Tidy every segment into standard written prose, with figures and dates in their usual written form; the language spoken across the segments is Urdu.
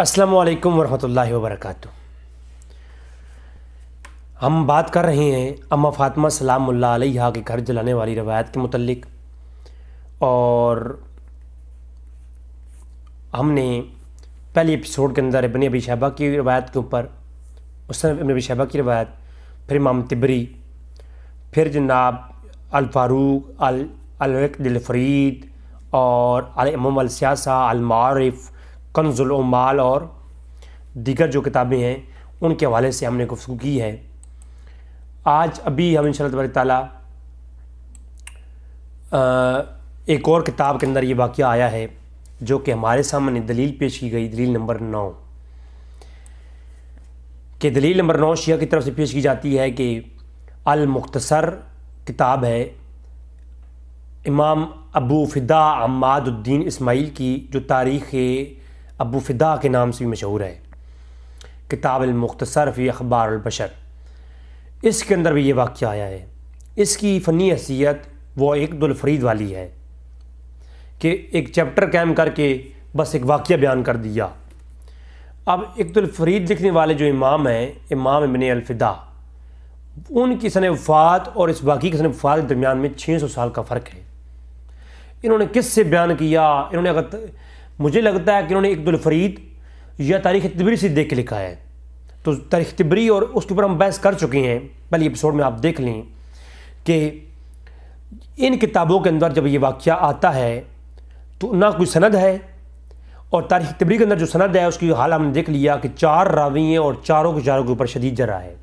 السلام علیکم ورحمۃ اللہ وبرکاتہ۔ ہم بات کر رہے ہیں اماں فاطمہ سلام اللہ علیہا کے گھر جلانے والی روایت کے متعلق، اور ہم نے پہلی ایپیسوڈ کے اندر ابن ابی شیبہ کی روایت کے اوپر، اس نے ابن ابی شیبہ کی روایت، پھر امام طبری، پھر جناب الفاروق، العقد الفرید، اور الامم السیاسہ، المعارف، کنز العمال اور دیگر جو کتابیں ہیں ان کے حوالے سے ہم نے گفتگو کی ہے۔ آج ابھی ہم انشاءاللہ تبارک تعالیٰ ایک اور کتاب کے اندر یہ واقعہ آیا ہے جو کہ ہمارے سامنے دلیل پیش کی گئی، دلیل نمبر 9، کہ دلیل نمبر 9 شیعہ کی طرف سے پیش کی جاتی ہے کہ المختصر کتاب ہے امام ابو فدا عماد الدین اسماعیل کی، جو تاریخ ابو فدا کے نام سے بھی مشہور ہے، کتاب المختصر فی اخبار البشر۔ اس کے اندر بھی یہ واقعہ آیا ہے۔ اس کی فنی حیثیت وہ عقد الفرید والی ہے کہ ایک چیپٹر قائم کر کے بس ایک واقعہ بیان کر دیا۔ اب عقد الفرید لکھنے والے جو امام ہیں، امام ابن الفدا، ان کی سن وفات اور اس واقعی کی سن وفات کے درمیان میں 600 سال کا فرق ہے۔ انہوں نے کس سے بیان کیا؟ انہوں نے مجھے لگتا ہے کہ انہوں نے عقد الفرید یا تاریخ طبری سے دیکھ کے لکھا ہے۔ تو تاریخ طبری اور اس کے اوپر ہم بحث کر چکے ہیں پہلی ایپیسوڈ میں، آپ دیکھ لیں کہ ان کتابوں کے اندر جب یہ واقعہ آتا ہے تو نہ کوئی سند ہے، اور تاریخ طبری کے اندر جو سند ہے اس کی حال ہم نے دیکھ لیا کہ 4 راوی ہیں اور چاروں کے اوپر شدید جرح ہے۔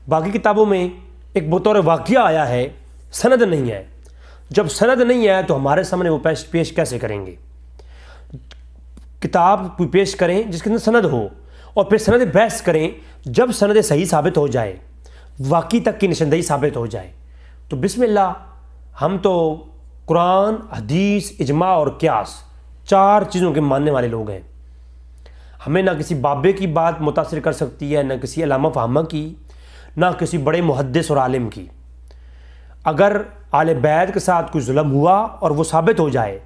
باقی کتابوں میں ایک بطور واقعہ آیا ہے، سند نہیں ہے۔ جب سند نہیں ہے تو ہمارے سامنے وہ پیش کیسے کریں گے؟ کتاب کوئی پیش کریں جس کے اندر سند ہو، اور پھر سند بحث کریں۔ جب سند صحیح ثابت ہو جائے، واقعی تک کی نشاندہی ثابت ہو جائے، تو بسم اللہ، ہم تو قرآن، حدیث، اجماع اور قیاس 4 چیزوں کے ماننے والے لوگ ہیں۔ ہمیں نہ کسی بابے کی بات متاثر کر سکتی ہے، نہ کسی علامہ فہمہ کی، نہ کسی بڑے محدث اور عالم کی۔ اگر آل بیت کے ساتھ کوئی ظلم ہوا اور وہ ثابت ہو جائے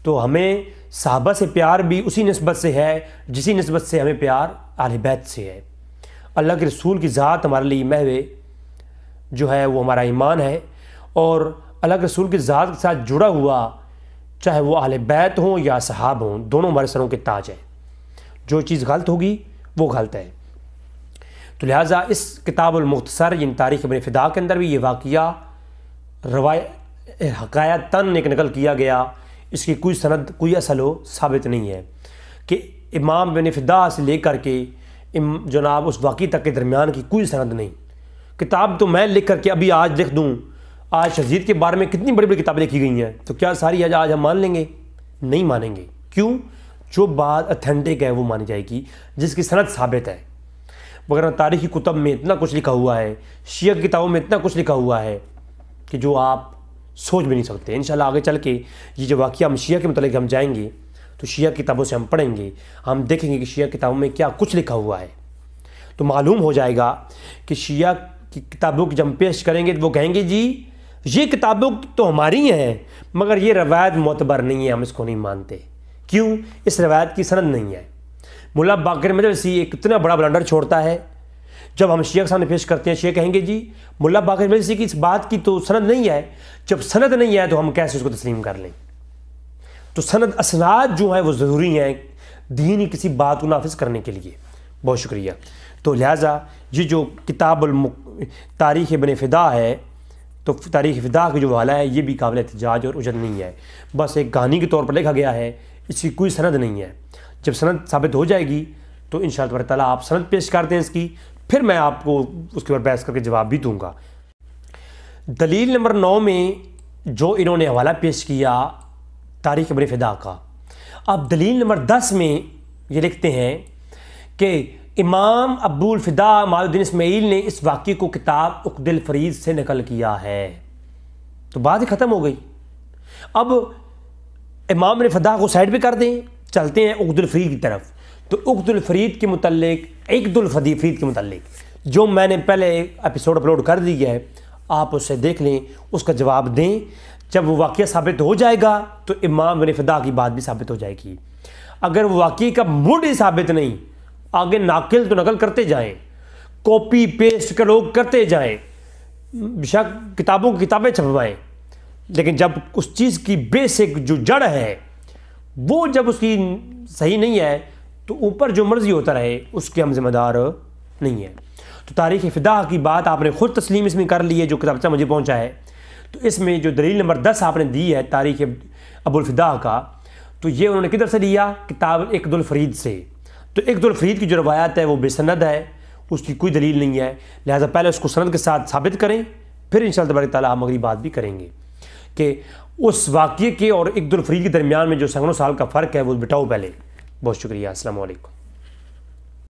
تو ہمیں صحابہ سے پیار بھی اسی نسبت سے ہے جسی نسبت سے ہمیں پیار اہل بیت سے ہے۔ اللہ کے رسول کی ذات ہمارے لیے محو جو ہے وہ ہمارا ایمان ہے، اور اللہ کے رسول کی ذات کے ساتھ جڑا ہوا، چاہے وہ اہل بیت ہوں یا صحاب ہوں، دونوں ہمارے سروں کے تاج ہیں۔ جو چیز غلط ہوگی وہ غلط ہے۔ تو لہٰذا اس کتاب المختصر یعنی تاریخ ابن فدا کے اندر بھی یہ واقعہ حکایتاً ایک نقل کیا گیا، اس کی کوئی سند، کوئی اصل و ثابت نہیں ہے کہ امام ابن فدا سے لے کر کے جناب اس واقعی تک کے درمیان کی کوئی سند نہیں۔ کتاب تو میں لکھ کر کے ابھی آج لکھ دوں، آج یزید کے بارے میں کتنی بڑی بڑی کتابیں لکھی گئی ہیں، تو کیا ساری آج ہم مان لیں گے؟ نہیں مانیں گے۔ کیوں؟ جو بات اتھینٹک ہے وہ مانی جائے گی، جس کی سند ثابت ہے۔ مگر تاریخی کتب میں اتنا کچھ لکھا ہوا ہے، شیعہ کی کتابوں میں اتنا کچھ لکھا ہوا ہے کہ جو آپ سوچ بھی نہیں سکتے۔ انشاءاللہ آگے چل کے یہ جو واقعہ ہم شیعہ کے متعلق ہم جائیں گے تو شیعہ کتابوں سے ہم پڑھیں گے، ہم دیکھیں گے کہ شیعہ کتابوں میں کیا کچھ لکھا ہوا ہے، تو معلوم ہو جائے گا کہ شیعہ کی کتابوں کی جب ہم پیش کریں گے تو وہ کہیں گے جی یہ کتابوں تو ہماری ہیں، مگر یہ روایت معتبر نہیں ہے، ہم اس کو نہیں مانتے۔ کیوں؟ اس روایت کی سند نہیں ہے۔ ملا باقر مجلسی ایک اتنا بڑا بلنڈر چھوڑتا ہے، جب ہم شیعہ کے سامنے پیش کرتے ہیں، شیعہ کہیں گے جی ملا باقر مجلسی کی اس بات کی تو سند نہیں ہے۔ جب سند نہیں ہے تو ہم کیسے اس کو تسلیم کر لیں؟ تو سند، اسناد جو ہیں وہ ضروری ہیں دینی کسی بات کو نافذ کرنے کے لیے۔ بہت شکریہ۔ تو لہٰذا یہ جو کتاب تاریخ ابن فدا ہے، تو تاریخ فدا کا جو حوالہ ہے یہ بھی قابل احتجاج اور اجت نہیں ہے، بس ایک کہانی کے طور پر لکھا گیا ہے، اس کی کوئی سند نہیں ہے۔ جب سند ثابت ہو جائے گی تو انشاءاللہ تعالیٰ آپ سند پیش کر دیں اس کی، پھر میں آپ کو اس کے اوپر بحث کر کے جواب بھی دوں گا۔ دلیل نمبر 9 میں جو انہوں نے حوالہ پیش کیا تاریخ ابن فدا کا، اب دلیل نمبر 10 میں یہ لکھتے ہیں کہ امام ابو الفدا عماد الدین اسماعیل نے اس واقعے کو کتاب عقد الفرید سے نقل کیا ہے۔ تو بات ہی ختم ہو گئی۔ اب امام ابن فدا کو سائڈ پہ کر دیں، چلتے ہیں عقد الفرید کی طرف۔ تو عقد الفرید کے متعلق، عقد الفرید کے متعلق جو میں نے پہلے ایپیسوڈ اپلوڈ کر دی ہے، آپ اسے دیکھ لیں، اس کا جواب دیں۔ جب وہ واقعہ ثابت ہو جائے گا تو امام بن فدا کی بات بھی ثابت ہو جائے گی۔ اگر وہ واقعے کا موڈ ہی ثابت نہیں، آگے ناقل تو نقل کرتے جائیں، کاپی پیسٹ کا لوگ کرتے جائیں، بیشک کتابوں کی کتابیں چھپوائیں، لیکن جب اس چیز کی بیسک جو جڑ ہے وہ جب اس کی صحیح نہیں ہے تو اوپر جو مرضی ہوتا رہے اس کے ہم ذمہ دار نہیں ہے۔ تو تاریخ فدا کی بات آپ نے خود تسلیم اس میں کر لی ہے، جو کتابچہ مجھے پہنچا ہے، تو اس میں جو دلیل نمبر 10 آپ نے دی ہے تاریخ ابو الفدا کا، تو یہ انہوں نے کدھر سے لیا؟ کتاب اقد الفرید سے۔ تو اقد الفرید کی جو روایت ہے وہ بے سند ہے، اس کی کوئی دلیل نہیں ہے، لہٰذا پہلے اس کو سند کے ساتھ ثابت کریں، پھر انشاءاللہ تبارک تعالیٰ ہم اگلی بات بھی کریں گے کہ اس واقعے کے اور اقد الفرید کے درمیان میں جو سینکڑوں سال کا فرق ہے وہ بٹاؤ پہلے۔ بہت شکریہ، السلام علیکم۔